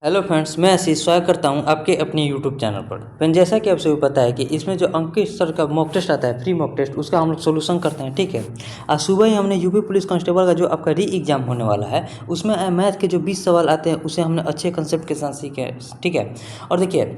Hello friends, मैं आशीष स्वागत करता हूं आपके अपने यूट्यूब चैनल पर। फ्रेंड, जैसा कि आप सभी पता है कि इसमें जो अंकित सर का मॉक टेस्ट आता है, फ्री मॉक टेस्ट, उसका हम लोग सोल्यूशन करते हैं। ठीक है, आज सुबह ही हमने यूपी पुलिस कांस्टेबल का जो आपका री एग्जाम होने वाला है, उसमें मैथ के जो 20 सवाल आते हैं उसे हमने अच्छे कंसेप्ट के साथ सीखे। ठीक है, और देखिए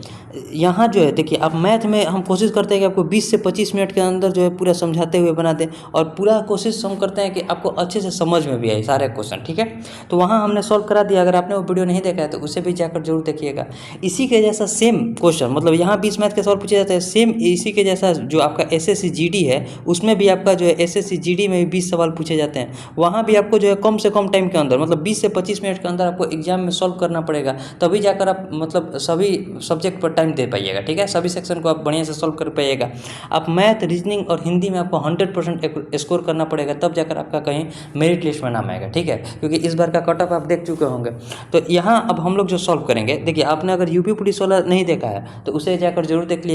यहाँ जो है, देखिए आप मैथ में हम कोशिश करते हैं कि आपको 20 से 25 मिनट के अंदर जो है पूरा समझाते हुए बना दें, और पूरा कोशिश हम करते हैं कि आपको अच्छे से समझ में भी आए सारे क्वेश्चन। ठीक है, तो वहाँ हमने सॉल्व करा दिया। अगर आपने वो वीडियो नहीं देखा है तो उसे भी जाकर जरूर देखिएगा। इसी के जैसा सेम क्वेश्चन, मतलब यहाँ 20 मैथ के सवाल पूछे जाते हैं, सेम इसी के जैसा जो आपका एसएससी जीडी है, उसमें भी आपका जो है एसएससी जीडी में भी 20 सवाल पूछे जाते हैं। वहाँ भी आपको जो है कम से कम टाइम के अंदर, मतलब 20 से 25 मिनट के अंदर आपको एग्जाम में सॉल्व करना पड़ेगा, तभी जाकर आप मतलब सभी सब्जेक्ट पर टाइम दे पाइएगा। ठीक है, सभी सेक्शन को आप बढ़िया से सॉल्व कर पाइएगा। आप मैथ, रीजनिंग और हिंदी में आपको 100% स्कोर करना पड़ेगा, तब जाकर आपका कहीं मेरिट लिस्ट में नाम आएगा। ठीक है, क्योंकि इस बार का कट ऑफ आप देख चुके होंगे। तो यहाँ अब हम लोग जो सॉल्व करेंगे, देखिए आपने अगर यूपी पुलिस वाला नहीं देखा है तो उसे जाकर जरूर देख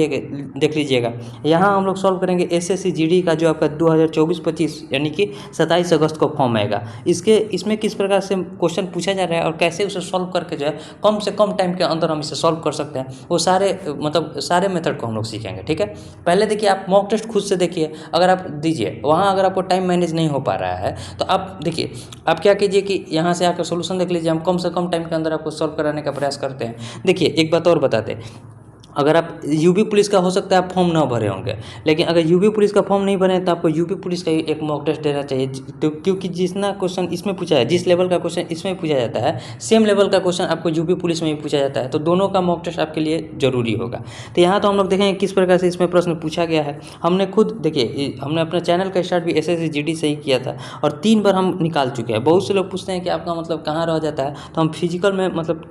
लीजिएगा। यहाँ हम लोग सॉल्व करेंगे एसएससी जीडी का जो आपका 2024-25 यानी कि 27 अगस्त को फॉर्म आएगा। इसमें किस प्रकार से क्वेश्चन पूछा जा रहा है और कैसे उसे सॉल्व करके जो है कम से कम टाइम के अंदर हम इसे सॉल्व कर सकते हैं, वो सारे मेथड को हम लोग सीखेंगे। ठीक है, पहले देखिए आप मॉक टेस्ट खुद से देखिए, अगर आप दीजिए वहाँ अगर आपको टाइम मैनेज नहीं हो पा रहा है तो आप देखिए, आप क्या कीजिए कि यहाँ से आकर सोल्यूशन देख लीजिए। हम कम से कम टाइम के अंदर आपको सॉल्व कराने का प्रयास करते हैं। देखिए एक बात और बताते हैं, अगर आप यूपी पुलिस का हो सकता है आप फॉर्म ना भरे होंगे, लेकिन अगर यूपी पुलिस का फॉर्म नहीं भरे तो आपको यूपी पुलिस का ही एक मॉक टेस्ट देना चाहिए। तो क्योंकि जितना क्वेश्चन इसमें पूछा है, जिस लेवल का क्वेश्चन इसमें पूछा जाता है, सेम लेवल का क्वेश्चन आपको यूपी पुलिस में भी पूछा जाता है, तो दोनों का मॉक टेस्ट आपके लिए जरूरी होगा। तो यहाँ तो हम लोग देखेंगे किस प्रकार से इसमें प्रश्न पूछा गया है। हमने खुद देखिए, हमने अपने चैनल का स्टार्ट भी एसएससी जीडी से ही किया था और 3 बार हम निकाल चुके हैं। बहुत से लोग पूछते हैं कि आपका मतलब कहाँ रह जाता है, तो हम फिजिकल में मतलब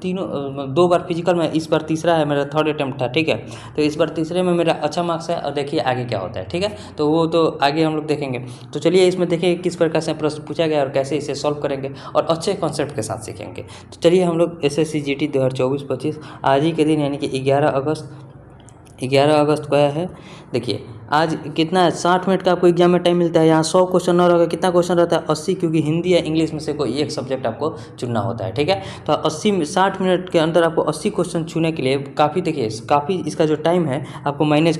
2 बार फिजिकल में, इस बार तीसरा है, मेरा 3rd अटेम्प्ट था। ठीक है, तो इस बार तीसरे में मेरा अच्छा मार्क्स है, और देखिए आगे क्या होता है। ठीक है, तो वो तो आगे हम लोग देखेंगे। तो चलिए इसमें देखिए किस प्रकार से प्रश्न पूछा गया और कैसे इसे सॉल्व करेंगे और अच्छे कॉन्सेप्ट के साथ सीखेंगे। तो चलिए हम लोग एसएससी जीडी 2024-25 आज ही के दिन यानी कि 11 अगस्त को आया है। देखिए आज कितना है, 60 मिनट का आपको एग्जाम में टाइम मिलता है। यहाँ 100 क्वेश्चन और होगा, कितना क्वेश्चन रहता है 80, क्योंकि हिंदी या इंग्लिश में से कोई एक सब्जेक्ट आपको चुनना होता है। ठीक है, तो 60 मिनट के अंदर आपको 80 क्वेश्चन चुनने के लिए काफ़ी इसका जो टाइम है आपको मैनेज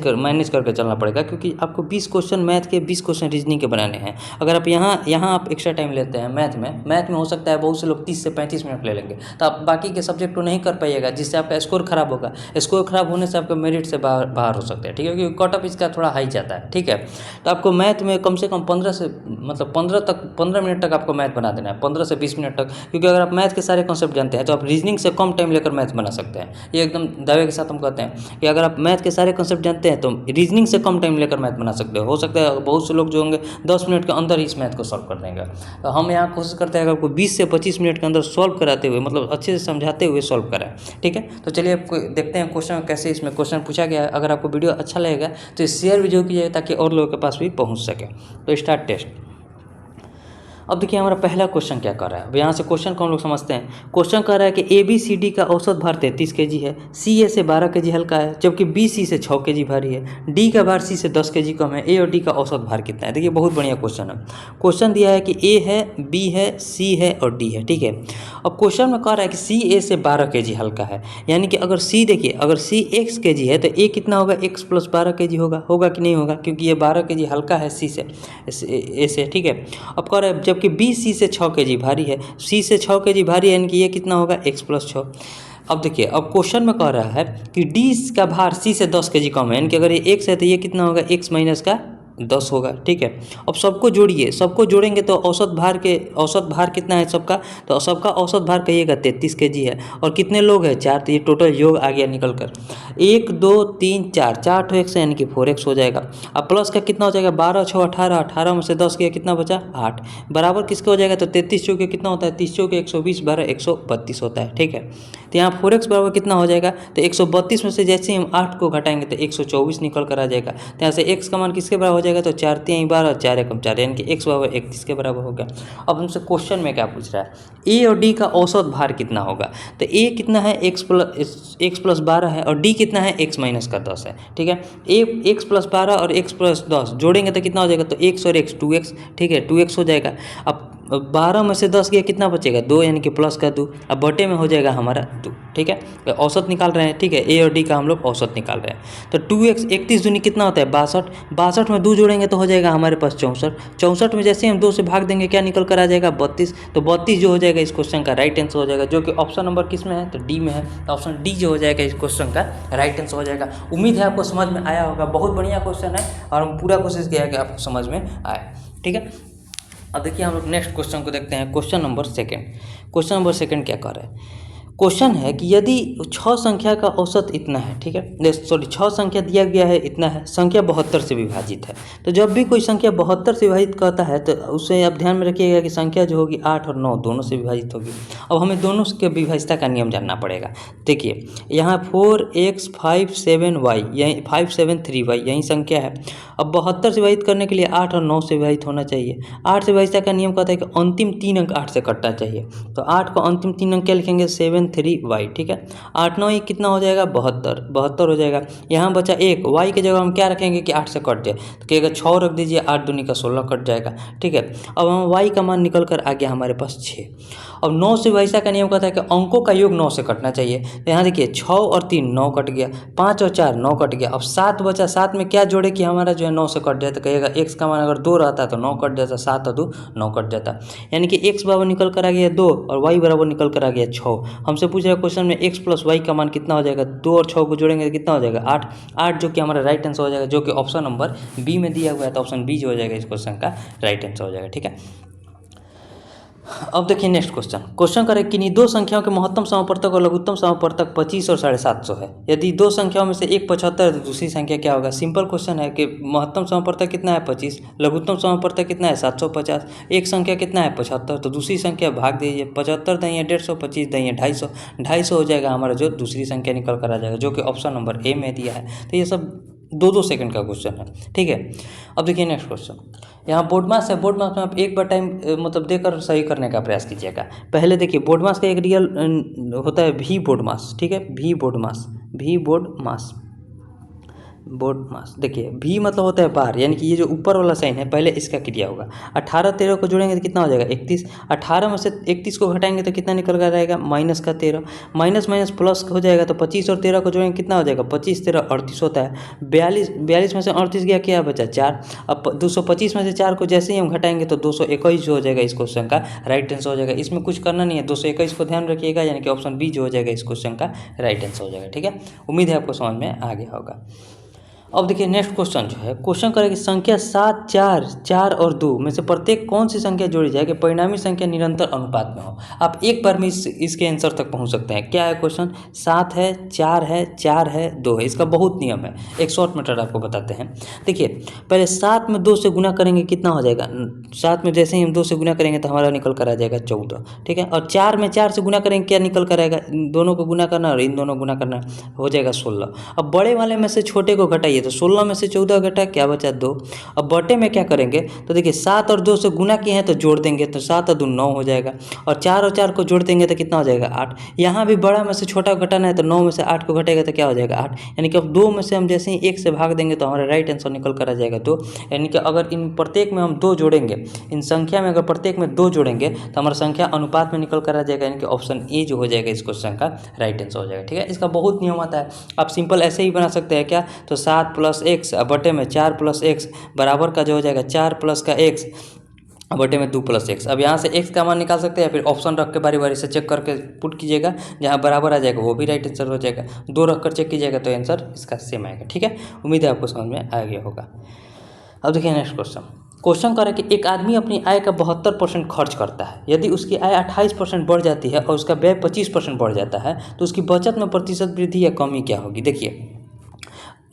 करके चलना पड़ेगा, क्योंकि आपको 20 क्वेश्चन मैथ के, 20 क्वेश्चन रीजनिंग के बनाने हैं। अगर आप यहाँ आप एक्स्ट्रा टाइम लेते हैं मैथ में हो सकता है बहुत से लोग 30 से 35 मिनट ले लेंगे, तो आप बाकी के सब्जेक्ट को नहीं कर पाइएगा, जिससे आपका स्कोर खराब होगा। स्कोर खराब होने से आपका मेरिट से बाहर हो सकते हैं। ठीक है, क्योंकि कट ऑफ इसका थोड़ा हाई जाता है। ठीक है, तो आपको मैथ में कम से कम 15 मिनट तक आपको मैथ बना देना है, 15 से 20 मिनट तक, क्योंकि अगर आप मैथ के सारे कॉन्सेप्ट जानते हैं तो आप रीजनिंग से कम टाइम लेकर मैथ बना सकते हैं। ये एकदम दावे के साथ हम कहते हैं कि अगर आप मैथ के सारे कॉन्सेप्ट जानते हैं तो रीजनिंग से कम टाइम लेकर मैथ बना सकते हो सकता है बहुत से लोग जो होंगे 10 मिनट के अंदर ही इस मैथ को सॉल्व कर देंगे। तो हम यहाँ कोशिश करते हैं कि आपको 20 से 25 मिनट के अंदर सॉल्व कराते हुए, मतलब अच्छे से समझाते हुए सॉल्व कराएं। ठीक है, तो चलिए आपको देखते हैं क्वेश्चन कैसे इसमें क्वेश्चन पूछा गया है। अगर आपको वीडियो अच्छा लगेगा तो शेयर वीडियो कीजिए ताकि और लोगों के पास भी पहुंच सके। तो स्टार्ट टेस्ट। अब देखिए हमारा पहला क्वेश्चन क्या कर रहा है। अब यहाँ से क्वेश्चन को हम लोग समझते हैं। क्वेश्चन कह रहा है कि ABCD का औसत भार 33 kg है, CA से 12 kg हल्का है, जबकि BC से 6 kg भारी है। D का भार C से 10 kg कम है। A और D का औसत भार कितना है। देखिए बहुत बढ़िया क्वेश्चन है। क्वेश्चन दिया है कि A है, B है, C है और D है। ठीक है, अब क्वेश्चन में कह रहा है कि C A से 12 kg हल्का है, यानी कि अगर C देखिए, अगर C x kg है तो A कितना होगा, x + 12 kg होगा कि नहीं होगा, क्योंकि ये 12 kg हल्का है C से A से। ठीक है, अब कह रहा है जबकि B C से 6 kg भारी है, C से 6 kg भारी है, यानी कि ये कितना होगा, x + 6। अब देखिए, अब क्वेश्चन में कह रहा है कि D का भार C से 10 kg कम है, यानी कि अगर ये x है तो ये कितना होगा, x - 10 होगा। ठीक है, अब सबको जोड़िए, सबको जोड़ेंगे तो औसत भार कितना है सबका, तो सबका औसत भार कहिएगा 33 kg है। और कितने लोग हैं, 4, तो ये टोटल योग आ गया निकल कर 1 2 3 4, 4 ठो x है, यानी कि 4x हो जाएगा। अब प्लस का कितना हो जाएगा, 12 6 18, 18 में से 10 गया, कितना बचा 8, बराबर किसके हो जाएगा, तो 33 चौके कितना होता है, 30 चौके 120, 12 132 होता है। ठीक है, तो यहाँ 4x बराबर कितना हो जाएगा, तो 132 में से जैसे ही हम 8 को घटाएंगे तो 124 निकल कर आ जाएगा। तो यहाँ से x का मान किसके बराबर हो जाएगा, तो 4 3 12, 4 1 4, यानी कि x बराबर 31 के बराबर हो गया। अब हमसे क्वेश्चन में क्या पूछ रहा है, A और D का औसत भार कितना होगा। तो A कितना है, x + 12 है, और D कितना है, x - 10 है। ठीक है, x + 12 और x + 10 जोड़ेंगे तो कितना हो जाएगा, तो x और x 2x। ठीक है, 2x हो जाएगा। अब 12 में से 10 गया कितना बचेगा 2, यानी कि प्लस का 2। अब बटे में हो जाएगा हमारा 2, ठीक है। तो औसत निकाल रहे हैं, ठीक है, ए और डी का हम लोग औसत निकाल रहे हैं। तो 2x 31 दूनी कितना होता है 62, 62 में 2 जोड़ेंगे तो हो जाएगा हमारे पास 64, 64 में जैसे हम 2 से भाग देंगे क्या निकल कर आ जाएगा 32। तो 32 जो हो जाएगा इस क्वेश्चन का राइट आंसर हो जाएगा, जो कि ऑप्शन नंबर किस में है तो डी में है। तो ऑप्शन डी जो हो जाएगा इस क्वेश्चन का राइट आंसर हो जाएगा। उम्मीद है आपको समझ में आया होगा, बहुत बढ़िया क्वेश्चन है और हम पूरा कोशिश किया है कि आपको समझ में आए, ठीक है। अब देखिए हम लोग नेक्स्ट क्वेश्चन को देखते हैं। क्वेश्चन नंबर सेकंड क्या कर रहा है। क्वेश्चन है कि यदि 6 संख्या का औसत इतना है, ठीक है, सॉरी 6 संख्या दिया गया है इतना है, संख्या 72 से विभाजित है। तो जब भी कोई संख्या 72 से विभाजित करता है तो उसे आप ध्यान में रखिएगा कि संख्या जो होगी 8 और 9 दोनों से विभाजित होगी। अब हमें दोनों के विभाज्यता का नियम जानना पड़ेगा। देखिए यहाँ 4x 5 7y यही 5 7 3y यही संख्या है। अब 72 से विभाजित करने के लिए 8 और 9 से विभाजित होना चाहिए। 8 से विभाज्यता का नियम कहता है कि अंतिम 3 अंक 8 से कटना चाहिए। तो 8 को अंतिम 3 अंक क्या लिखेंगे 7 3y, ठीक है। 8 9 कितना हो जाएगा 72 हो जाएगा। यहाँ बचा 1, y की जगह हम क्या रखेंगे कि 8 से कट जाए, तो कहेगा 6 रख दीजिए, 8 दूनी का 16 कट जाएगा, ठीक है। अब हम y का मान निकल कर आ गया हमारे पास 6। अब 9 से विभाज्यता का नियम कहता है कि अंकों का योग 9 से कटना चाहिए। तो यहाँ देखिए 6 और 3 9 कट गया, 5 और 4 9 कट गया। अब 7 बचा, 7 में क्या जोड़े कि हमारा जो है 9 से कट जाए, तो कहेगा x का मान अगर 2 रहता तो 9 कट जाता, 7 और 2 9 कट जाता, यानी कि x बराबर निकल कर आ गया 2 और y बराबर निकल कर आ गया 6। हमसे पूछ रहा है क्वेश्चन में x प्लस y का मान कितना हो जाएगा, 2 और 6 को जोड़ेंगे तो कितना हो जाएगा 8 जो कि हमारा राइट आंसर हो जाएगा, जो कि ऑप्शन नंबर बी में दिया हुआ है। तो ऑप्शन बी जो हो जाएगा इस क्वेश्चन का राइट आंसर हो जाएगा, ठीक है। अब देखिए नेक्स्ट क्वेश्चन करें किन्हीं दो संख्याओं के महत्तम समापवर्तक और लघुत्तम समापवर्तक 25 और 750 है। यदि दो संख्याओं में से एक 75 है तो दूसरी संख्या क्या होगा। सिंपल क्वेश्चन है कि महत्तम समापवर्तक कितना है 25, लघुत्तम समापवर्तक कितना है 750, एक संख्या कितना है 75, तो दूसरी संख्या भाग दीजिए, 75 दही 150, 25 दही 250, 250 हो जाएगा हमारा जो दूसरी संख्या निकल कर आ जाएगा, जो कि ऑप्शन नंबर ए में दिया है। तो ये सब 2 सेकंड का क्वेश्चन है, ठीक है। अब देखिए नेक्स्ट क्वेश्चन, यहाँ बोर्ड मास है। बोर्ड मास में आप एक बार टाइम मतलब देकर सही करने का प्रयास कीजिएगा। पहले देखिए बोर्ड मास का एक रियल होता है भी बोर्ड मास, ठीक है, भी बोर्ड मास देखिए भी मतलब होता है बार, यानी कि ये जो ऊपर वाला साइन है पहले इसका क्रिया होगा। 18 13 को जोड़ेंगे तो कितना हो जाएगा 31, 18 में से 31 को घटाएंगे तो कितना निकल कर आएगा माइनस का 13, माइनस माइनस प्लस हो जाएगा। तो 25 और 13 को जोड़ेंगे कितना हो जाएगा 25 13 38 होता है। 42 में से 38 गया क्या बचा 4। अब 225 में से 4 को जैसे ही हम घटाएंगे तो 221 जो हो जाएगा इस क्वेश्चन का राइट आंसर हो जाएगा। इसमें कुछ करना नहीं है, 221 को ध्यान रखिएगा, यानी कि ऑप्शन बी जो हो जाएगा इस क्वेश्चन का राइट आंसर हो जाएगा, ठीक है। उम्मीद है आपको समझ में आ गया होगा। अब देखिए नेक्स्ट क्वेश्चन जो है, क्वेश्चन करें संख्या 7 4 4 और 2 में से प्रत्येक कौन सी संख्या जोड़ी जाए कि परिणामी संख्या निरंतर अनुपात में हो। आप एक बार में इसके आंसर तक पहुंच सकते हैं। क्या है क्वेश्चन, 7 है 4 है 4 है 2 है। इसका बहुत नियम है, एक शॉर्ट मेथड आपको बताते हैं। देखिए पहले 7 में 2 से गुना करेंगे कितना हो जाएगा, 7 में जैसे ही हम 2 से गुना करेंगे तो हमारा निकल कर आ जाएगा 14, ठीक है। और 4 में 4 से गुना करेंगे क्या निकल कर आएगा, दोनों को गुना करना और इन दोनों गुना करना हो जाएगा 16। अब बड़े वाले में से छोटे को घटाइए तो 16 में से 14 घटा क्या बचा 2। अब बटे में क्या करेंगे तो देखिए 7 और 2 से गुना किए हैं तो जोड़ देंगे तो 7 और 2 9 हो जाएगा, और 4 और 4 को जोड़ देंगे तो कितना हो जाएगा 8। यहाँ भी बड़ा में से छोटा को घटाना है तो 9 में से 8 को घटेगा तो क्या हो जाएगा 8, यानी कि अब 2 में से हम जैसे ही 1 से भाग देंगे तो हमारा राइट आंसर निकल कर आ जाएगा 2। यानी कि अगर इन प्रत्येक में हम 2 जोड़ेंगे, इन संख्या में अगर प्रत्येक में 2 जोड़ेंगे तो हमारा संख्या अनुपात में निकल कर आ जाएगा, यानी कि ऑप्शन ए जो हो जाएगा इस क्वेश्चन का राइट आंसर हो जाएगा, ठीक है। इसका बहुत नियम आता है, आप सिंपल ऐसे ही बना सकते हैं। क्या तो 7 + x बटे में 4 + x बराबर का जो हो जाएगा 4 + का x बटे में 2 + x। अब यहाँ से x का मान निकाल सकते हैं, फिर ऑप्शन रख के बारी बारी से चेक करके पुट कीजिएगा, जहाँ बराबर आ जाएगा वो भी राइट आंसर हो जाएगा। 2 रख कर चेक कीजिएगा तो आंसर इसका सेम आएगा, ठीक है। उम्मीद है आपको समझ में आ गया होगा। अब देखिए नेक्स्ट क्वेश्चन करें कि एक आदमी अपनी आय का 72% खर्च करता है। यदि उसकी आय 28% बढ़ जाती है और उसका व्यय 25% बढ़ जाता है तो उसकी बचत में प्रतिशत वृद्धि या कमी क्या होगी। देखिए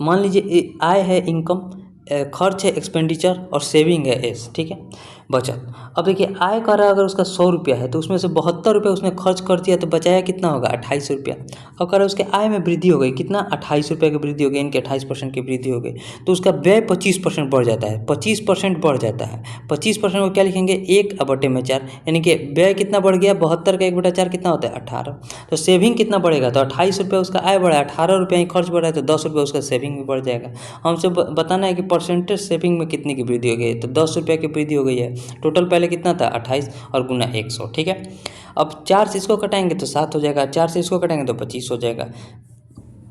मान लीजिए आय है इनकम, खर्च है एक्सपेंडिचर और सेविंग है एस, ठीक है, बचत। अब देखिए आय कर रहा अगर उसका 100 रुपया है तो उसमें से 72 रुपये उसने खर्च कर दिया तो बचाया कितना होगा 28 रुपया। अब कर उसके आय में वृद्धि हो गई कितना 28 रुपये की वृद्धि हो गई, इनके 28% की वृद्धि हो गई, तो उसका व्यय 25% बढ़ जाता है, 25% बढ़ जाता है। 25% को क्या लिखेंगे 1/4, यानी कि व्यय कितना बढ़ गया 72 का 1/4 कितना होता है 18। तो सेविंग कितना बढ़ेगा तो 28 रुपये उसका आय बढ़ा है, 18 रुपये ही खर्च बढ़ा है तो 10 रुपये उसका सेविंग भी बढ़ जाएगा। हमसे बताना है कि परसेंटेज सेविंग में कितनी की वृद्धि हो गई है, तो 10 रुपये की वृद्धि हो गई है। टोटल पहले कितना था 28 और गुना 100, ठीक है। अब 4 से इसको कटाएंगे तो 7 हो जाएगा, 4 से इसको कटाएंगे तो 25 हो जाएगा।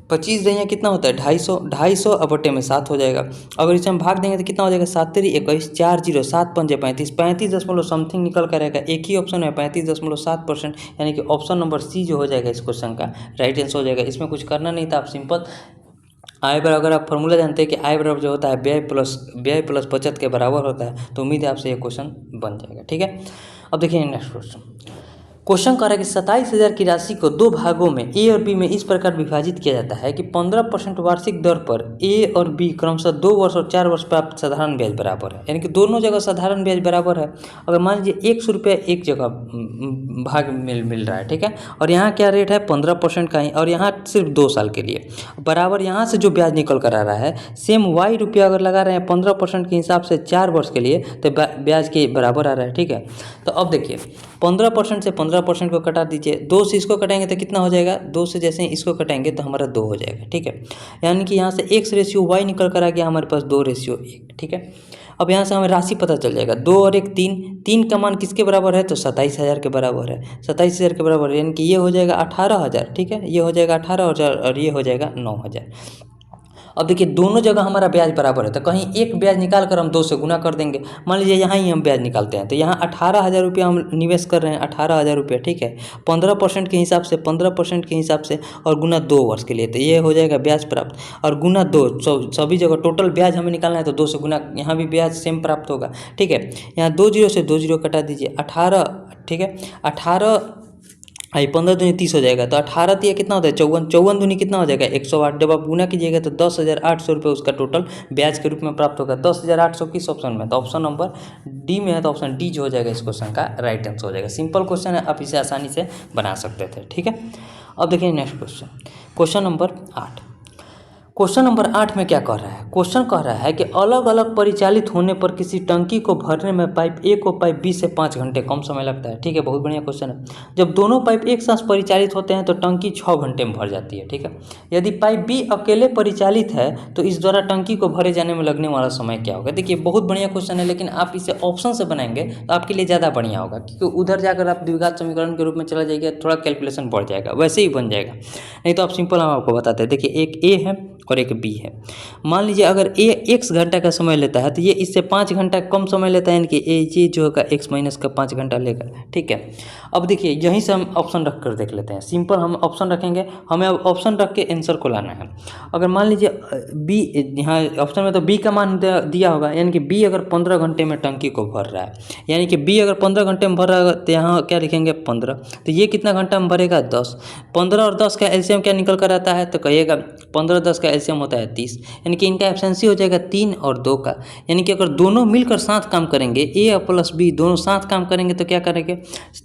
25 यहाँ कितना होता है 250, 250 अब बटे में 7 हो जाएगा। अगर इसे हम भाग देंगे तो कितना हो जाएगा 7 3 21, 4 0 7 5 35, 35 दशमलव समथिंग निकल कर रहेगा। एक ही ऑप्शन है 35.7%, यानी कि ऑप्शन नंबर सी जो हो जाएगा इस क्वेश्चन का राइट आंसर हो जाएगा। इसमें कुछ करना नहीं था, आप सिंपल आय बराबर, अगर आप फॉर्मूला जानते हैं कि आय बराबर जो होता है व्यय प्लस बचत के बराबर होता है, तो उम्मीद है आपसे ये क्वेश्चन बन जाएगा, ठीक है। अब देखिए नेक्स्ट क्वेश्चन कह रहा है कि 27,000 की राशि को दो भागों में ए और बी में इस प्रकार विभाजित किया जाता है कि 15% वार्षिक दर पर ए और बी क्रमशः 2 वर्ष और 4 वर्ष प्राप्त साधारण ब्याज बराबर है, यानी कि दोनों जगह साधारण ब्याज बराबर है। अगर मान लीजिए 100 रुपये एक जगह भाग मिल रहा है, ठीक है, और यहाँ क्या रेट है 15% का ही, और यहाँ सिर्फ 2 साल के लिए बराबर यहाँ से जो ब्याज निकल कर आ रहा है सेम वाई रुपया अगर लगा रहे हैं 15% के हिसाब से 4 वर्ष के लिए तो ब्याज के बराबर आ रहा है, ठीक है। तो अब देखिए 15% से 15% को कटा दीजिए, 2 से इसको कटाएंगे तो कितना हो जाएगा, 2 से जैसे ही इसको कटाएंगे तो हमारा 2 हो जाएगा, ठीक है। यानी कि यहाँ से X/Y निकल कर आ गया हमारे पास 2/1, ठीक है। अब यहाँ से हमें राशि पता चल जाएगा, 2 और 1 3, 3 का मान किसके बराबर है तो 27,000 के बराबर है, 27,000 के बराबर है, यानी कि ये हो जाएगा 18,000, ठीक है, ये हो जाएगा 18,000 और ये हो जाएगा 9,000। अब देखिए दोनों जगह हमारा ब्याज बराबर है, तो कहीं एक ब्याज निकाल कर हम 2 से गुना कर देंगे। मान लीजिए यहाँ ही हम ब्याज निकालते हैं, तो यहाँ 18,000 रुपया हम निवेश कर रहे हैं, 18,000 रुपया, ठीक है, 15% के हिसाब से 15% के हिसाब से और गुना 2 वर्ष के लिए, तो ये हो जाएगा ब्याज प्राप्त, और गुना 2 सभी जगह टोटल ब्याज हमें निकालना है तो 2 से गुना, यहाँ भी ब्याज सेम प्राप्त होगा, ठीक है। यहाँ 2 0 से 2 0 कटा दीजिए, 18, ठीक है, 18 15 दूनी 30 हो जाएगा, तो 18 तिया कितना होता है 54, 54 दूनी कितना हो जाएगा 108। जब आप गुना कीजिएगा तो 10,800 रुपये उसका टोटल ब्याज के रूप में प्राप्त होगा। 10,800 किस ऑप्शन में, तो ऑप्शन नंबर डी में है, तो ऑप्शन डी जो हो जाएगा इस क्वेश्चन का राइट आंसर हो जाएगा। सिंपल क्वेश्चन है, आप इसे आसानी से बना सकते थे, ठीक है। अब देखिए next question number 8। Question number 8 में क्या कह रहा है, क्वेश्चन कह रहा है कि अलग अलग परिचालित होने पर किसी टंकी को भरने में पाइप ए को पाइप बी से 5 घंटे कम समय लगता है, ठीक है, बहुत बढ़िया क्वेश्चन है। जब दोनों पाइप एक साथ परिचालित होते हैं तो टंकी 6 घंटे में भर जाती है, ठीक है। यदि पाइप बी अकेले परिचालित है तो इस द्वारा टंकी को भरे जाने में लगने वाला समय क्या होगा। देखिए बहुत बढ़िया क्वेश्चन है, लेकिन आप इसे ऑप्शन से बनाएंगे तो आपके लिए ज़्यादा बढ़िया होगा, क्योंकि उधर जाकर आप द्विघात समीकरण के रूप में चला जाएगा, थोड़ा कैलकुलेशन बढ़ जाएगा, वैसे ही बन जाएगा। नहीं तो आप सिंपल हम आपको बताते हैं, देखिए एक ए है और एक बी है। मान लीजिए अगर ए x घंटा का समय लेता है तो ये इससे 5 घंटा कम समय लेता है, यानी कि ये जो होगा x माइनस का 5 घंटा लेगा, ठीक है। अब देखिए यहीं से हम ऑप्शन रख कर देख लेते हैं, सिंपल हम ऑप्शन रखेंगे, हमें अब ऑप्शन रख के आंसर को लाना है। अगर मान लीजिए बी, यहाँ ऑप्शन में तो बी का मान दिया होगा, यानी कि बी अगर 15 घंटे में टंकी को भर रहा है, यानी कि बी अगर 15 घंटे में भर रहा है तो यहाँ क्या लिखेंगे 15, तो ये कितना घंटा में भरेगा 10। 15 और 10 का एलसीएम क्या निकल कर आता है, तो कहिएगा 15 10 का एलसीएम होता है 30, यानी कि इनका एफिशिएंसी हो जाएगा 3 और 2 का। यानी कि अगर दोनों मिलकर साथ काम करेंगे, ए प्लस बी दोनों साथ काम करेंगे तो क्या करेंगे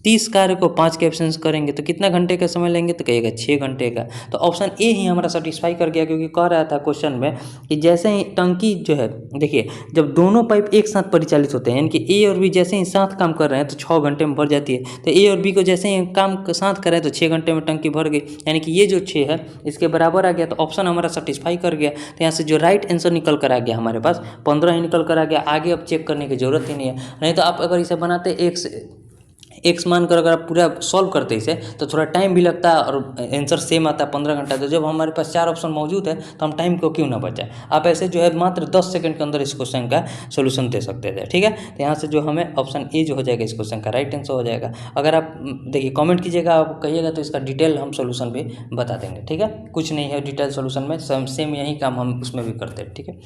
30 कार्य को 5 के एफिशिएंसी करेंगे तो कितना घंटे का समय लेंगे, तो कहिएगा 6 घंटे का। तो ऑप्शन ए ही हमारा सेटिस्फाई कर गया, क्योंकि कह रहा था क्वेश्चन में कि जैसे ही टंकी जो है, देखिए जब दोनों पाइप एक साथ परिचालित होते हैं, यानी कि ए और बी जैसे ही साथ काम कर रहे हैं तो 6 घंटे में भर जाती है, तो ए और बी को जैसे ही काम साथ कर रहे हैं तो 6 घंटे में टंकी भर गई, यानी कि ये जो 6 है इसके बराबर आ गया, तो ऑप्शन हमारा सेटिस्फाई कर गया। तो यहाँ से जो राइट आंसर निकल कर आ गया हमारे पास 15 ही निकल कर आ गया, आगे अब चेक करने की जरूरत ही नहीं है। नहीं तो आप अगर इसे बनाते एक्स मानकर अगर आप पूरा सॉल्व करते इसे तो थोड़ा टाइम भी लगता है और आंसर सेम आता है 15 घंटा। तो जब हमारे पास 4 ऑप्शन मौजूद है तो हम टाइम को क्यों ना बचाएं, आप ऐसे जो है मात्र 10 सेकंड के अंदर इस क्वेश्चन का सोल्यूशन दे सकते थे, ठीक है। तो यहाँ से जो हमें ऑप्शन ए जो हो जाएगा इस क्वेश्चन का राइट आंसर हो जाएगा। अगर आप देखिए कॉमेंट कीजिएगा, आप कहिएगा तो इसका डिटेल हम सोल्यूशन भी बता देंगे, ठीक है। कुछ नहीं है डिटेल सोल्यूशन में, सेम यही काम हम उसमें भी करते हैं, ठीक है।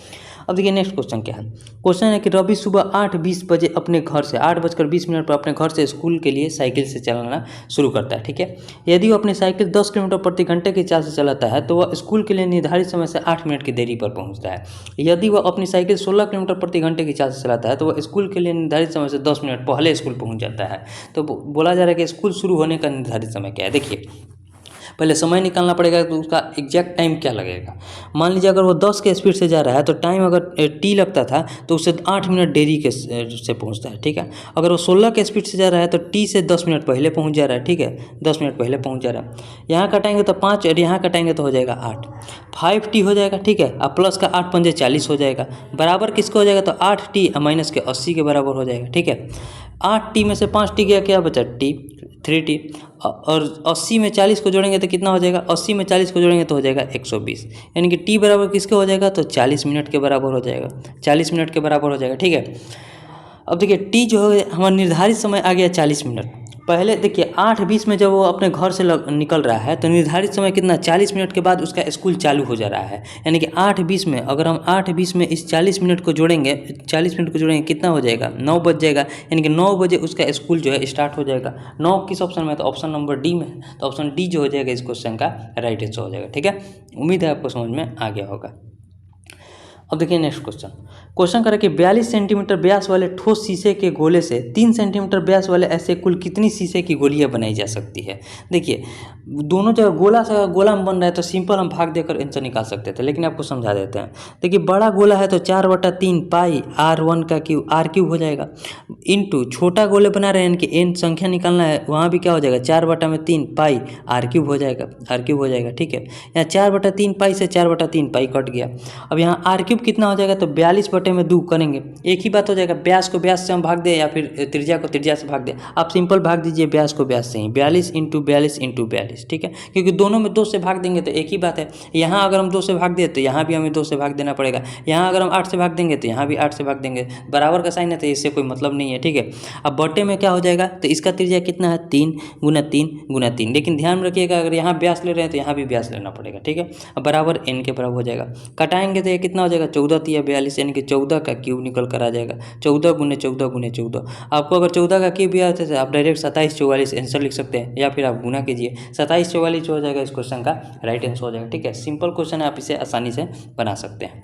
अब देखिए नेक्स्ट क्वेश्चन क्या है, क्वेश्चन है कि रवि सुबह 8:20 बजे अपने घर से 8:20 पर अपने घर से स्कूल के लिए साइकिल से चलाना शुरू करता है, ठीक है। यदि वो अपनी साइकिल 10 किलोमीटर प्रति घंटे की चाल से चलाता है तो वह स्कूल के लिए निर्धारित समय से 8 मिनट की देरी पर पहुंचता है। यदि वह अपनी साइकिल 16 किलोमीटर प्रति घंटे की चाल से चलाता है तो वह स्कूल के लिए निर्धारित समय से 10 मिनट पहले स्कूल पहुंच जाता है। तो बोला जा रहा है कि स्कूल शुरू होने का निर्धारित समय क्या है। देखिए पहले समय निकालना पड़ेगा तो उसका एग्जैक्ट टाइम क्या लगेगा। मान लीजिए अगर वो 10 के स्पीड से जा रहा है तो टाइम अगर टी लगता था तो उससे 8 मिनट देरी के से पहुंचता है, ठीक है। अगर वो 16 के स्पीड से जा रहा है तो टी से 10 मिनट पहले पहुंच जा रहा है, ठीक है, 10 मिनट पहले पहुंच जा रहा है। यहाँ कटाएंगे तो 5 और यहाँ कटाएंगे तो हो जाएगा 8, 5t हो जाएगा, ठीक है। अब प्लस का 8 पंजे 40 हो जाएगा, बराबर किसको हो जाएगा तो 8t माइनस के 80 के बराबर हो जाएगा, ठीक है। 8t में से 5t गया, क्या बचा t, 3t, और 80 में 40 को जोड़ेंगे तो कितना हो जाएगा, 80 में 40 को जोड़ेंगे तो हो जाएगा 120, यानी कि t बराबर किसके हो जाएगा तो 40 मिनट के बराबर हो जाएगा, 40 मिनट के बराबर हो जाएगा, ठीक है। अब देखिए टी जो है हमारा निर्धारित समय आ गया 40 मिनट। पहले देखिए 8:20 में जब वो अपने घर से निकल रहा है तो निर्धारित समय कितना, 40 मिनट के बाद उसका स्कूल चालू हो जा रहा है, यानी कि 8:20 में अगर हम 8:20 में इस 40 मिनट को जोड़ेंगे, 40 मिनट को जोड़ेंगे कितना हो जाएगा, 9 बज जाएगा, यानी कि 9 बजे उसका स्कूल जो है स्टार्ट हो जाएगा। 9 किस ऑप्शन में है तो ऑप्शन नंबर डी में है, तो ऑप्शन डी जो हो जाएगा इस क्वेश्चन का राइट आंसर हो जाएगा, ठीक है। उम्मीद है आपको समझ में आ गया होगा। अब देखिए नेक्स्ट क्वेश्चन करें कि 42 सेंटीमीटर व्यास वाले ठोस शीशे के गोले से 3 सेंटीमीटर व्यास वाले ऐसे कुल कितनी शीशे की गोलियां बनाई जा सकती है। देखिए दोनों जगह गोला से गोला में बन रहा है तो सिंपल हम भाग देकर आंसर निकाल सकते थे, लेकिन आपको समझा देते हैं। देखिए बड़ा गोला है तो 4/3 पाई r1 का क्यूब r³ हो जाएगा, इंटू छोटा गोले बना रहे हैं इनकी एन संख्या निकालना है, वहाँ भी क्या हो जाएगा 4/3 पाई r³ हो जाएगा, r³ हो जाएगा, ठीक है। यहाँ 4/3 पाई से 4/3 पाई कट गया। अब यहाँ r³ कितना हो जाएगा तो 42/2 करेंगे, एक ही बात हो जाएगा, व्यास को व्यास से हम भाग दें या फिर त्रिज्या को त्रिज्या से भाग दें। आप सिंपल भाग दीजिए व्यास को व्यास से ही, 42 × 42 × 42, ठीक है, क्योंकि दोनों में 2 से भाग देंगे तो एक ही बात है। यहाँ अगर हम 2 से भाग दें तो यहाँ भी हमें 2 से भाग देना पड़ेगा, यहाँ अगर हम 8 से भाग देंगे तो यहाँ भी 8 से भाग देंगे, बराबर का साइन है तो इससे कोई मतलब नहीं है, ठीक है। अब बटे में क्या हो जाएगा तो इसका त्रिज्या कितना है 3 × 3 × 3, लेकिन ध्यान रखिएगा अगर यहाँ व्यास ले रहे हैं तो यहाँ भी व्यास लेना पड़ेगा, ठीक है। अब बराबर n के बराबर हो जाएगा, कटाएंगे तो ये कितना हो जाएगा 14 × 42, यानी कि 14 का क्यूब निकल कर आ जाएगा, 14 × 14 × 14। आपको अगर 14 का क्यूब याद है तो आप डायरेक्ट 27 × 44 आंसर लिख सकते हैं, या फिर आप गुना कीजिए, 27 × 44 हो जाएगा इस क्वेश्चन का राइट आंसर हो जाएगा, ठीक है। सिंपल क्वेश्चन है, आप इसे आसानी से बना सकते हैं।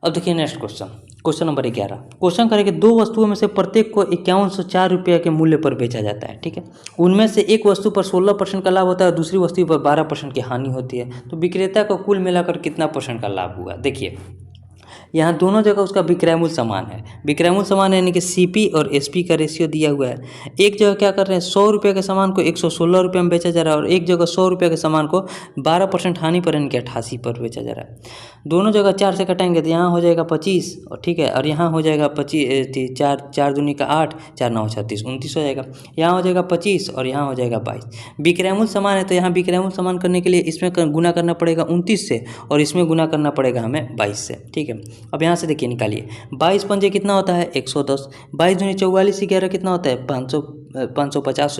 अब देखिए नेक्स्ट क्वेश्चन नंबर 11। क्वेश्चन करें कि 2 वस्तुओं में से प्रत्येक को 5104 रुपये के मूल्य पर बेचा जाता है, ठीक है। उनमें से एक वस्तु पर 16% का लाभ होता है और दूसरी वस्तु पर 12% की हानि होती है, तो विक्रेता को कुल मिलाकर कितना % का लाभ हुआ। देखिए यहाँ दोनों जगह उसका विक्रय मूल्य समान है, विक्रय मूल्य समान है, यानी कि CP और SP का रेशियो दिया हुआ है। एक जगह क्या कर रहे हैं 100 रुपये के सामान को 116 रुपये में बेचा जा रहा है और एक जगह 100 रुपये के सामान को 12% हानि पर यानी कि 88 पर बेचा जा रहा है। दोनों जगह 4 से कटाएंगे तो यहाँ हो जाएगा 25 और ठीक है, और यहाँ हो जाएगा 25, 4 दूनी का 8, 4 9 36 29 हो जाएगा। यहाँ हो जाएगा 25 और यहाँ हो जाएगा 22। विक्रय मूल्य समान है तो यहाँ विक्रय मूल्य समान करने के लिए इसमें गुना करना पड़ेगा 29 से और इसमें गुना करना पड़ेगा हमें 22 से, ठीक है। अब यहाँ से देखिए निकालिए, 22 पंजे कितना होता है 110, 22 दूनी 44 से 11 कितना होता है 550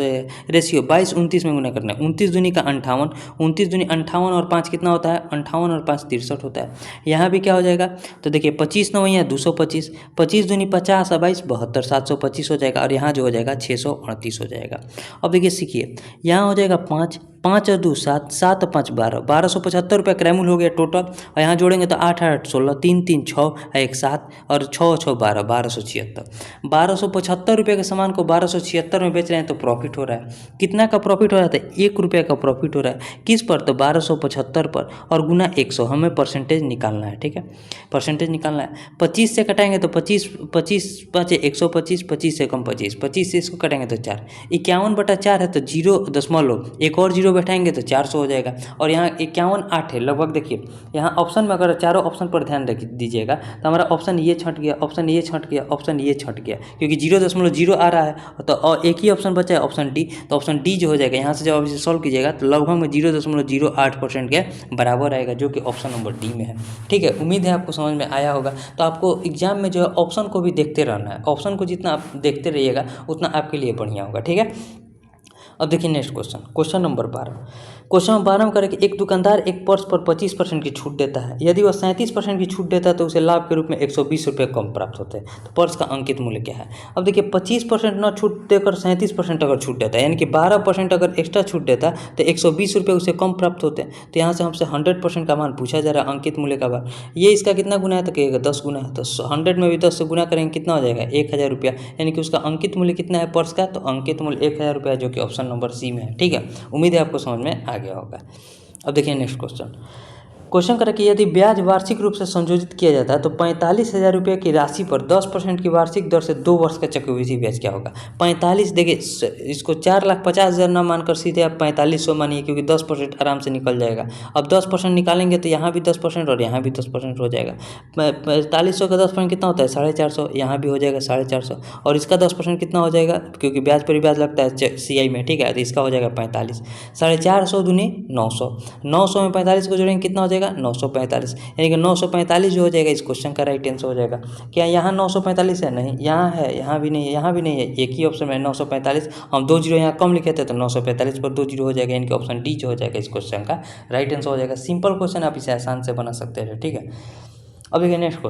रेशियो 22 29 में गुना करना है, 29 दूनी का 58, 29 दूनी 58 और 5 कितना होता है 58 और 5 63 होता है। यहाँ भी क्या हो जाएगा तो देखिए 25 9 यहाँ 225, 25 दूनी 50 और 22 72 725 हो जाएगा और यहाँ जो हो जाएगा 638 हो जाएगा। अब देखिए सीखिए, यहाँ हो जाएगा 5 5 और 2 7 7 और 5 12 1275 रुपये क्रय मूल्य हो गया टोटल, और यहाँ जोड़ेंगे तो 8 8 16 3 3 6 1 7 और 6 6 12 1276। 1275 रुपये के सामान को 1276 में बेच रहे हैं तो प्रॉफिट हो रहा है। कितना का प्रॉफिट हो रहा है तो 1 रुपये का प्रॉफिट हो रहा है, किस पर तो 1275 पर, और गुना 100 हमें परसेंटेज निकालना है, ठीक है, परसेंटेज निकालना है। 25 से कटाएंगे तो 25 25 5 125, 25 से कम 25, 25 से इसको कटेंगे तो 4, 51/4 है तो 0 एक और 0 बैठाएंगे तो 400 हो जाएगा, और यहाँ 51 8 है लगभग। देखिए यहाँ ऑप्शन में अगर चारों ऑप्शन पर ध्यान दीजिएगा तो हमारा ऑप्शन ये छट गया, ऑप्शन ये छट गया, ऑप्शन ये छट गया, क्योंकि 0.0 आ रहा है तो और एक ही ऑप्शन बचा है ऑप्शन डी, तो ऑप्शन डी जो हो जाएगा यहाँ से जब आप इसे सॉल्व कीजिएगा तो लगभग में 0.08% के बराबर आएगा, जो कि ऑप्शन नंबर डी में है, ठीक है। उम्मीद है आपको समझ में आया होगा। तो आपको एग्जाम में जो है ऑप्शन को भी देखते रहना है, ऑप्शन को जितना आप देखते रहिएगा उतना आपके लिए बढ़िया होगा, ठीक है। अब देखिए next question number 12। Question number 12 में करें कि एक दुकानदार एक पर्स पर 25% की छूट देता है, यदि वह 37% की छूट देता है तो उसे लाभ के रूप में 120 रुपये कम प्राप्त होते हैं, तो पर्स का अंकित मूल्य क्या है। अब देखिए 25% न छूट देकर 37% अगर छूट देता है, यानी कि 12% अगर एक्स्ट्रा छूट देता है तो 120 रुपये उसे कम प्राप्त होते हैं। तो यहाँ से हमसे 100% का मान पूछा जा रहा है, अंकित मूल्य का मान, ये इसका कितना गुना है तो कहिएगा 10 गुना है, तो 100 में भी 10 से गुना करेंगे कितना हो जाएगा 1000 रुपया, यानी कि उसका अंकित मूल्य कितना है पर्स का, तो अंकित मूल्य 1000 रुपया, जो कि ऑप्शन नंबर सी में है। ठीक है, उम्मीद है आपको समझ में आ गया होगा। अब देखिए नेक्स्ट क्वेश्चन करें कि यदि ब्याज वार्षिक रूप से संयोजित किया जाता है तो 45,000 रुपये की राशि पर 10% की वार्षिक दर से 2 वर्ष का चक्रवृद्धि ब्याज क्या होगा। 45, देखिए इसको 4,50,000 ना मानकर सीधे आप 4500 मानिए, क्योंकि 10% आराम से निकल जाएगा। अब 10% निकालेंगे तो यहाँ भी 10% और यहाँ भी 10% हो जाएगा। 4500 का 10% कितना होता है 450, यहाँ भी हो जाएगा 450, और इसका 10% कितना हो जाएगा, क्योंकि ब्याज पर ब्याज लगता है CI में। ठीक है, तो इसका हो जाएगा 45। 450 दूनी 900, 900 में 45 को जोड़ेंगे कितना हो जाएगा 945, यानी कि 945 जो हो जाएगा इस क्वेश्चन का राइट आंसर हो जाएगा। क्या यहाँ 945 है? नहीं, यहाँ है, यहाँ भी नहीं है, यहाँ भी नहीं है, एक ही ऑप्शन में 945। हम 2 जीरो यहाँ कम लिखे थे तो 945 पर 2 जीरो हो जाएगा, यानी कि ऑप्शन डी जो हो जाएगा इस क्वेश्चन का राइट आंसर हो जाएगा। सिंपल क्वेश्चन, आप इसे आसान से बना सकते हैं। ठीक है, अब देखिए नेक्स्ट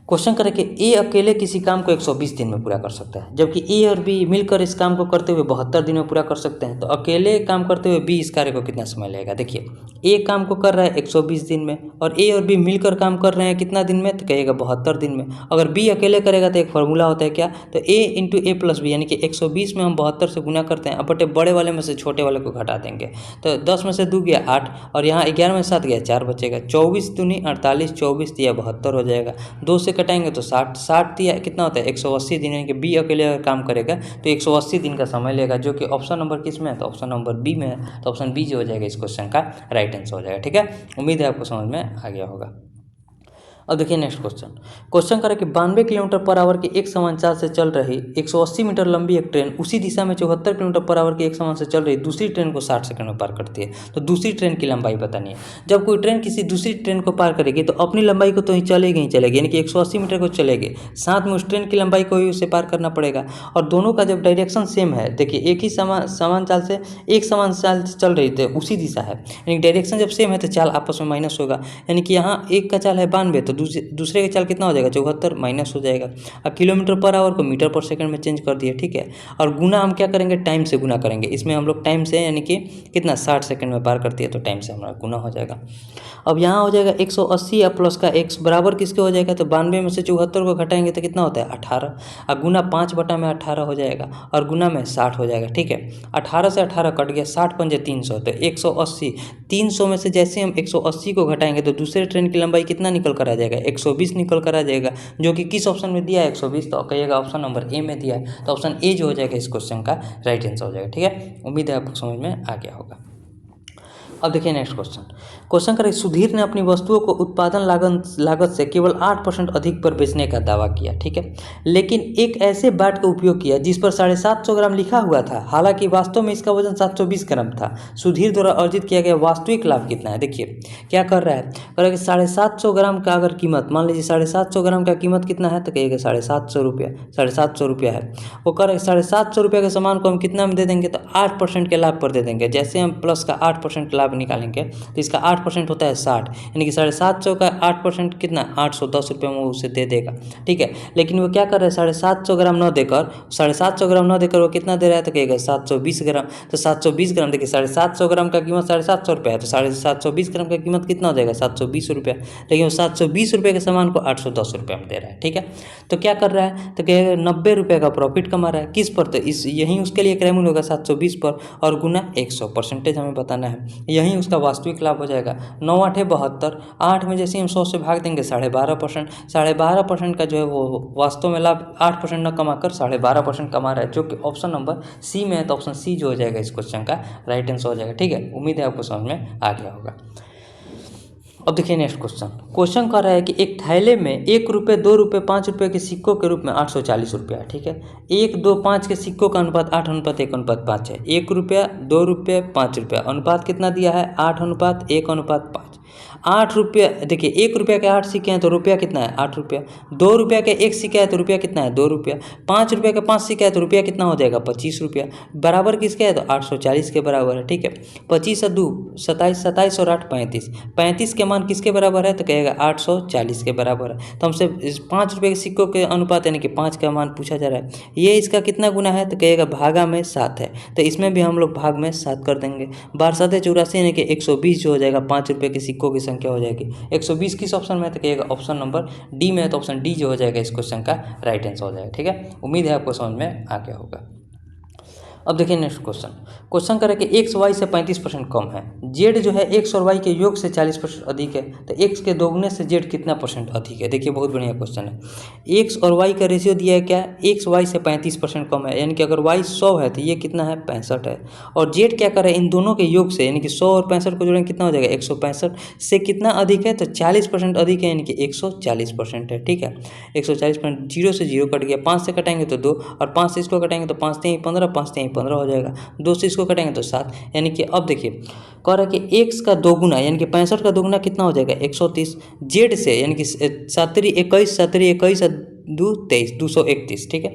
क्वेश्चन करें कि ए अकेले किसी काम को 120 दिन में पूरा कर सकता है, जबकि ए और बी मिलकर इस काम को करते हुए 72 दिन में पूरा कर सकते हैं। तो अकेले काम करते हुए बी इस कार्य को कितना समय लगेगा। देखिए ए काम को कर रहा है 120 दिन में, और ए और बी मिलकर काम कर रहे हैं कितना दिन में, तो कहेगा 72 दिन में। अगर बी अकेले करेगा तो एक फार्मूला होता है क्या, तो ए इंटू ए प्लस बी, यानी कि 120 में हम 72 से गुना करते हैं, अब बटे बड़े वाले में से छोटे वाले को घटा देंगे, तो 10 में से 2 गया 8, और यहाँ 11 में 7 गया 4 बचेगा। 24 दूनी 48, 24 दिया 72 हो जाएगा। 2 से कटाएंगे तो 60, 60 दिया कितना होता है 180 दिन, यानी कि बी अकेले अगर काम करेगा तो 180 दिन का समय लेगा, जो कि ऑप्शन नंबर किस में है, तो ऑप्शन नंबर बी में है। तो ऑप्शन बी जो हो जाएगा इस क्वेश्चन का राइट आंसर हो जाएगा। ठीक है, उम्मीद है आपको समझ में आ गया होगा। अब देखिए नेक्स्ट क्वेश्चन करें कि 92 किलोमीटर पर आवर की एक समान चाल से चल रही 180 मीटर लंबी एक ट्रेन उसी दिशा में 74 किलोमीटर पर आवर की एक समान से चल रही दूसरी ट्रेन को 60 सेकंड में पार करती है। तो दूसरी ट्रेन की लंबाई बतानी है। जब कोई ट्रेन किसी दूसरी ट्रेन को पार करेगी तो अपनी लंबाई को तो ही चलेगी, यानी कि 180 मीटर को चलेगी, साथ में उस ट्रेन की लंबाई को ही उसे पार करना पड़ेगा। और दोनों का जब डायरेक्शन सेम है, देखिए एक ही समान चाल से एक समान चाल चल रही थी उसी दिशा है, यानी डायरेक्शन जब सेम है तो चाल आपस में माइनस होगा, यानी कि यहाँ एक का चाल है 92 तो दूसरे का चाल कितना हो जाएगा 74 माइनस हो जाएगा। अब किलोमीटर पर आवर को मीटर पर सेकंड में चेंज कर दिए। ठीक है, और गुना हम क्या करेंगे टाइम से गुना करेंगे, इसमें हम लोग टाइम से, यानी कि कितना 60 सेकंड में पार करती है तो टाइम से हमारा गुना हो जाएगा। अब यहाँ हो जाएगा 180 या प्लस का x बराबर किसके हो जाएगा, तो 92 में से 74 को घटाएंगे तो कितना होता है 18, और गुना 5/18 हो जाएगा, और गुना में 60 हो जाएगा। ठीक है, 18 से 18 कट गया, 60 पंजे 300, तो 180, 300 में से जैसे हम 180 को घटाएंगे तो दूसरे ट्रेन की लंबाई कितना निकल कर आ जाएगा 120 निकल कर आ जाएगा, जो कि किस ऑप्शन में दिया है 120, तो कहिएगा ऑप्शन नंबर ए में दिया है, तो ऑप्शन ए जो हो जाएगा इस क्वेश्चन का राइट आंसर हो जाएगा। ठीक है, उम्मीद है आपको समझ में आ गया होगा। अब देखिए नेक्स्ट क्वेश्चन करें, सुधीर ने अपनी वस्तुओं को उत्पादन लागत से केवल 8% अधिक पर बेचने का दावा किया। ठीक है, लेकिन एक ऐसे बाट का उपयोग किया जिस पर 750 ग्राम लिखा हुआ था, हालांकि वास्तव में इसका वजन 720 ग्राम था। सुधीर द्वारा अर्जित किया गया वास्तविक लाभ कितना है। देखिए क्या कर रहा है, कह रहा है कि 750 ग्राम का अगर कीमत, मान लीजिए 750 ग्राम का कीमत कितना है, तो कहिएगा 750 रुपया, 750 रुपया है। वो कह रहा है 750 रुपये के सामान को हम कितना में दे देंगे, तो 8% के लाभ पर दे देंगे। जैसे हम प्लस का 8% लाभ निकालेंगे तो इसका 8% होता है 60, यानी कि 750 का 8% कितना 810 रुपये में उसे दे देगा। ठीक है, लेकिन वो क्या कर रहा है 750 ग्राम न देकर, 750 ग्राम न देकर वो कितना दे रहा है, तो कहेगा 720 ग्राम। तो 720 ग्राम, देखिए 750 ग्राम का कीमत 750 रुपये है, तो 720 ग्राम का कीमत कितना हो जाएगा 720 रुपये, लेकिन वो 720 रुपये के सामान को 810 रुपये में दे रहा है। ठीक है, तो क्या कर रहा है, तो कहेगा 90 रुपये का प्रॉफिट कमा रहा है। किस पर, तो इस यहीं उसके लिए क्रैमुल होगा 720 पर, और गुना 100% हमें बताना है, यहीं उसका वास्तविक लाभ हो जाएगा। 9 8 72, 8 में जैसे हम 100 से भाग देंगे 12.5%, 12.5% का जो है वो वास्तव में लाभ 8% न कमाकर 12.5% कमा रहा है, जो कि ऑप्शन नंबर सी में है। तो ऑप्शन सी जो हो जाएगा इस क्वेश्चन का राइट आंसर हो जाएगा। ठीक है, उम्मीद है आपको समझ में आ गया होगा। अब देखिए नेक्स्ट क्वेश्चन कर रहा है कि एक थैले में 1 रुपये, 2 रुपये, 5 रुपये के सिक्कों के रूप में 840 रुपया। ठीक है, 1 2 5 के सिक्कों का अनुपात 8:1:5 है। 1 रुपया, 2 रुपये, 5 रुपया, अनुपात कितना दिया है 8:1:5। 8 रुपया, देखिए 1 रुपया के 8 सिक्के हैं तो रुपया कितना है 8 रुपया। 2 रुपया के 1 सिक्का है तो रुपया कितना है 2 रुपया। 5 रुपये का 5 सिक्का है तो रुपया कितना हो जाएगा 25 रुपया। बराबर किसके है, तो 840 के बराबर है। ठीक है, 25 और 2 27, 27 और 8 35, 35 के मान किसके बराबर है, तो कहेगा 840 के बराबर है। तो हमसे 5 रुपये के सिक्कों के अनुपात यानी कि 5 का मान पूछा जा रहा है, ये इसका कितना गुना है, तो कहेगा भागा में 7 है, तो इसमें भी हम लोग भाग में 7 कर देंगे। 12 7 84 यानी कि 120 जो हो जाएगा 5 रुपये के सिक्कों की संख्या हो जाएगी 120। किस ऑप्शन में है, तो कहिएगा ऑप्शन नंबर डी में है, तो ऑप्शन डी जो हो जाएगा इस क्वेश्चन का राइट आंसर हो जाएगा। ठीक है, उम्मीद है आपको समझ में आ गया होगा। अब देखिए नेक्स्ट क्वेश्चन। क्वेश्चन करें कि एक्स वाई से 35% कम है, जेड जो है एक्स और वाई के योग से 40% अधिक है, तो एक्स के दोगुने से जेड कितना परसेंट अधिक है। देखिए बहुत बढ़िया क्वेश्चन है। एक्स और वाई का रेशियो दिया है क्या, एक्स वाई से 35% कम है, यानी कि अगर वाई 100 है तो ये कितना है 65 है। और जेड क्या करे, इन दोनों के योग से यानी कि 100 और 65 को जोड़ेंगे कितना हो जाएगा 165 से कितना अधिक है, तो 40% अधिक है, यानी कि 140% है। ठीक है, 140%, जीरो से जीरो कट गया, 5 से कटेंगे तो 2, और 5 से इसको कटेंगे तो 5 3 15, 5 3 15 हो जाएगा, 2 से इसको कटेंगे तो 7, यानी कि अब देखिए कह रहा है कि x का दोगुना यानी कि 65 का दोगुना कितना हो जाएगा 130, जेड से यानी कि 7 21 7 21 2 23 231। ठीक है,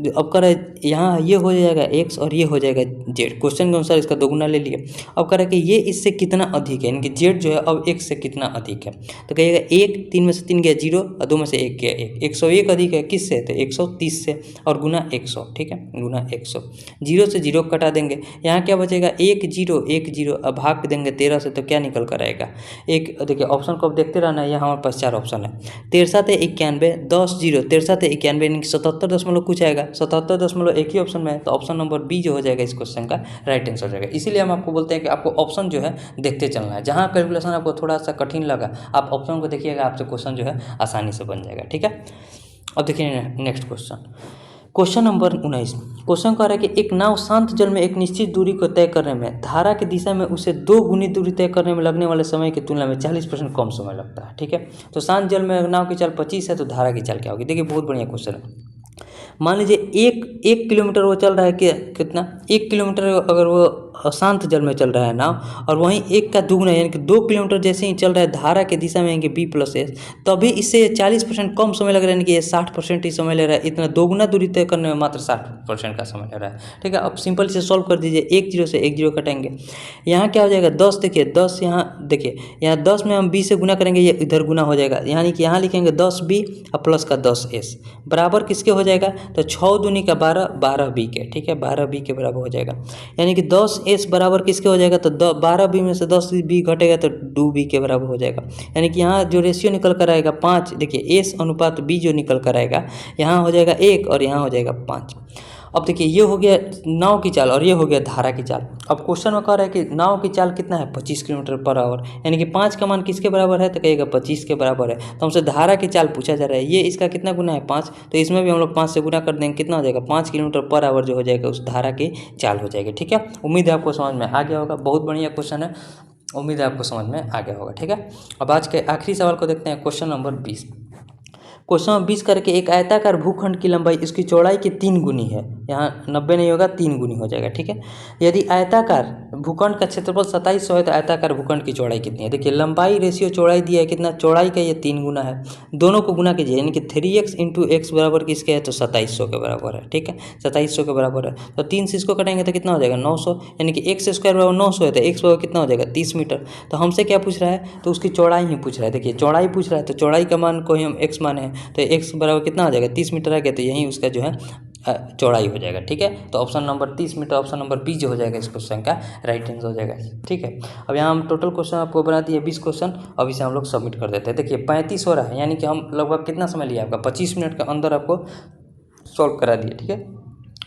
अब कह रहा है यहाँ ये हो जाएगा x और ये हो जाएगा जेड, क्वेश्चन के अनुसार इसका दोगुना ले लिए। अब कह रहा है कि ये इससे कितना अधिक है, यानी कि जेड जो है अब x से कितना अधिक है, तो कहिएगा 1, 3 में से 3 गया 0 और 2 में से 1 गया 1, 101 अधिक है किससे, तो 130 से, और गुना 100। ठीक है, गुना 100, 0 से 0 कटा देंगे, यहाँ क्या बचेगा 1 0 1 0, अब भाग देंगे 13 से तो क्या निकल कर आएगा एक। देखिए ऑप्शन को अब देखते रहना है, यहाँ हमारे पास 4 ऑप्शन है, 13 91 10 0, 13 91 यानी कि 77 दशमलव कुछ आएगा, 77 दशमलव एक ही ऑप्शन में है, तो ऑप्शन नंबर बी जो हो जाएगा इस क्वेश्चन का राइट आंसर हो जाएगा। इसीलिए हम आपको बोलते हैं कि आपको ऑप्शन जो है देखते चलना है, जहाँ कैलकुलेशन आपको थोड़ा सा कठिन लगा आप ऑप्शन को देखिएगा, आपसे क्वेश्चन जो है आसानी से बन जाएगा। ठीक है, अब देखिए next question, question number 19। Question कह रहा है कि एक नाव शांत जल में एक निश्चित दूरी को तय करने में धारा की दिशा में उसे 2 गुनी दूरी तय करने में लगने वाले समय की तुलना में 40% कम समय लगता है। ठीक है, तो शांत जल में नाव की चाल 25 है तो धारा की चाल क्या होगी। देखिए बहुत बढ़िया क्वेश्चन है। मान लीजिए एक किलोमीटर वो चल रहा है कि कितना 1 किलोमीटर अगर वो शांत जल में चल रहा है नाव, और वहीं 1 का दुगुना यानी कि 2 किलोमीटर जैसे ही चल रहा है धारा के दिशा में यानी कि B+S, तभी इससे 40% कम समय लग रहा है, यानी कि ये 60% ही समय ले रहा है, इतना दोगुना दूरी तय करने में मात्र 60% का समय ले रहा है। ठीक है, अब सिंपल से सॉल्व कर दीजिए, 1 0 से 1 0 कटेंगे, यहाँ क्या हो जाएगा 10, देखिए 10 यहाँ देखिए यहाँ 10 में हम B से गुना करेंगे, ये इधर गुना हो जाएगा, यानी कि यहाँ लिखेंगे 10B और प्लस का 10S बराबर किसके हो जाएगा, तो 6 दूनी का 12 12B के। ठीक है, 12B के बराबर हो जाएगा, यानी कि 10S बराबर किसके हो जाएगा, तो 12B में से 10B घटेगा तो 2B के बराबर हो जाएगा, यानी कि यहाँ जो रेशियो निकल कर आएगा 5, देखिए S अनुपात B जो निकल कर आएगा यहाँ हो जाएगा 1 और यहाँ हो जाएगा 5। अब देखिए ये हो गया नाव की चाल और ये हो गया धारा की चाल। अब क्वेश्चन में कह रहा है कि नाव की चाल कितना है 25 किलोमीटर पर आवर, यानी कि 5 का मान किसके बराबर है, तो कहेगा 25 के बराबर है, तो हमसे धारा की चाल पूछा जा रहा है, ये इसका कितना गुना है 5, तो इसमें भी हम लोग 5 से गुना कर देंगे, कितना हो जाएगा 5 किलोमीटर पर आवर जो हो जाएगा उस धारा की चाल हो जाएगी। ठीक है, उम्मीद है आपको समझ में आ गया होगा, बहुत बढ़िया क्वेश्चन है, उम्मीद है आपको समझ में आ गया होगा। ठीक है, अब आज के आखिरी सवाल को देखते हैं, क्वेश्चन नंबर 20। क्वेश्चन नंबर 20 करके एक आयताकार भूखंड की लंबाई इसकी चौड़ाई की 3 गुनी है, यहाँ 90 नहीं होगा 3 गुनी हो जाएगा। ठीक है, यदि आयताकार भूखंड का क्षेत्रफल 2700 है तो आयताकार भूखंड की चौड़ाई कितनी है। देखिए लंबाई रेशियो चौड़ाई दिया है कितना, चौड़ाई का ये 3 गुना है, दोनों को गुना कीजिए, यानी कि 3x × x बराबर किसके है, तो 2700 के बराबर है। ठीक है, 2700 के बराबर है, तो 3 से इसको कटेंगे तो कितना हो जाएगा 900, यानी कि x स्क्वायर बराबर 900 है तो x बराबर कितना हो जाएगा 30 मीटर। तो हमसे क्या पूछ रहा है, तो उसकी चौड़ाई ही पूछ रहा है। देखिए चौड़ाई पूछ रहा है तो चौड़ाई का मान को ही हम x माने हैं, तो x बराबर कितना हो जाएगा 30 मीटर आ गया, तो यही उसका जो है चौड़ाई हो जाएगा। ठीक है, तो option number 30 metre, option number B जो हो जाएगा इस क्वेश्चन का राइट आंसर हो जाएगा। ठीक है, अब यहाँ हम टोटल क्वेश्चन आपको बना दिए 20 क्वेश्चन, अब इसे हम लोग सबमिट कर देते हैं। देखिए 35 हो रहा है, यानी कि हम लगभग कितना समय लिया आपका 25 मिनट के अंदर आपको सॉल्व करा दिए। ठीक है,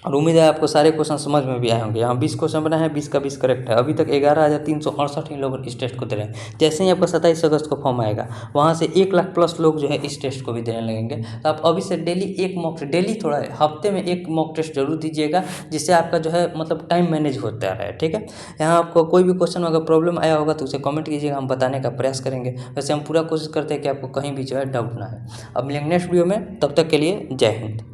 और उम्मीद है आपको सारे क्वेश्चन समझ में भी आए होंगे। यहाँ 20 क्वेश्चन बना है, 20 का 20 करेक्ट है। अभी तक 11,368 ही लोग इस टेस्ट को दे रहे हैं। जैसे ही आपका 27 अगस्त को फॉर्म आएगा वहाँ से 1 लाख प्लस लोग जो है इस टेस्ट को भी देने लगेंगे। तो आप अभी से डेली एक मॉक टेस्ट, डेली थोड़ा हफ्ते में एक मॉक टेस्ट जरूर दीजिएगा, जिससे आपका जो है मतलब टाइम मैनेज होता रहे। ठीक है, यहाँ आपको कोई भी क्वेश्चन अगर प्रॉब्लम आया होगा तो उसे कमेंट कीजिएगा, हम बताने का प्रयास करेंगे। वैसे हम पूरा कोशिश करते हैं कि आपको कहीं भी जो है डाउट ना है। अब मिलेंगे नेक्स्ट वीडियो में, तब तक के लिए जय हिंद।